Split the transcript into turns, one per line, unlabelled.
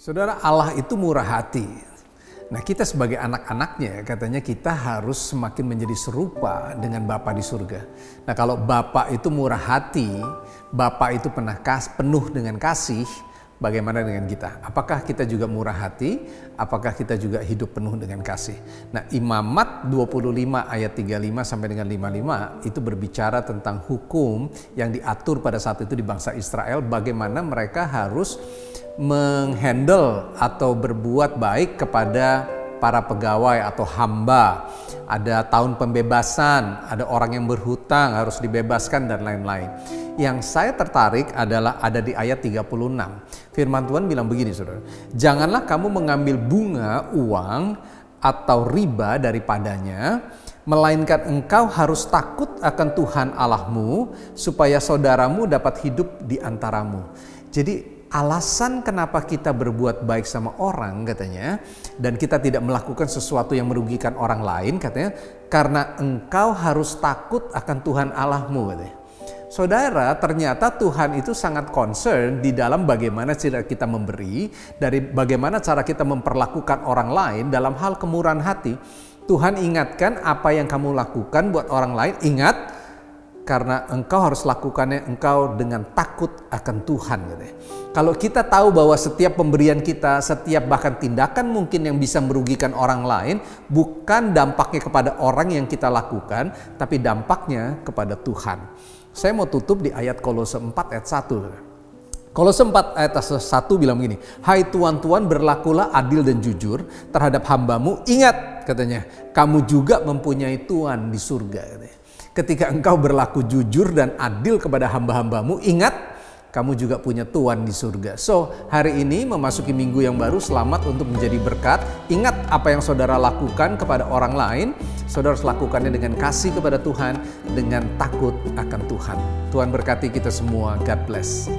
Saudara, Allah itu murah hati. Nah, kita sebagai anak-anaknya katanya kita harus semakin menjadi serupa dengan Bapa di surga. Nah, kalau Bapa itu murah hati, Bapa itu penuh dengan kasih, bagaimana dengan kita? Apakah kita juga murah hati? Apakah kita juga hidup penuh dengan kasih? Nah, Imamat 25 ayat 35 sampai dengan 55 itu berbicara tentang hukum yang diatur pada saat itu di bangsa Israel, bagaimana mereka harus menghandle atau berbuat baik kepada para pegawai atau hamba. Ada tahun pembebasan, ada orang yang berhutang harus dibebaskan dan lain-lain. Yang saya tertarik adalah ada di ayat 36. Firman Tuhan bilang begini, saudara. Janganlah kamu mengambil bunga, uang, atau riba daripadanya, melainkan engkau harus takut akan Tuhan Allahmu, supaya saudaramu dapat hidup di antaramu. Jadi alasan kenapa kita berbuat baik sama orang katanya, dan kita tidak melakukan sesuatu yang merugikan orang lain katanya, karena engkau harus takut akan Tuhan Allahmu katanya. Saudara, ternyata Tuhan itu sangat concern di dalam bagaimana cara kita memberi, dari bagaimana cara kita memperlakukan orang lain dalam hal kemurahan hati. Tuhan ingatkan apa yang kamu lakukan buat orang lain, ingat, karena engkau harus lakukannya engkau dengan takut akan Tuhan katanya. Kalau kita tahu bahwa setiap pemberian kita, setiap bahkan tindakan mungkin yang bisa merugikan orang lain, bukan dampaknya kepada orang yang kita lakukan, tapi dampaknya kepada Tuhan. Saya mau tutup di ayat Kolose 4 ayat 1. Kolose 4 ayat 1 bilang begini, hai tuan-tuan, berlakulah adil dan jujur terhadap hambamu, ingat katanya, kamu juga mempunyai Tuhan di surga katanya. Ketika engkau berlaku jujur dan adil kepada hamba-hambamu, ingat kamu juga punya Tuhan di surga. So, hari ini memasuki minggu yang baru, selamat untuk menjadi berkat. Ingat apa yang saudara lakukan kepada orang lain, saudara harus lakukannya dengan kasih kepada Tuhan, dengan takut akan Tuhan. Tuhan berkati kita semua. God bless.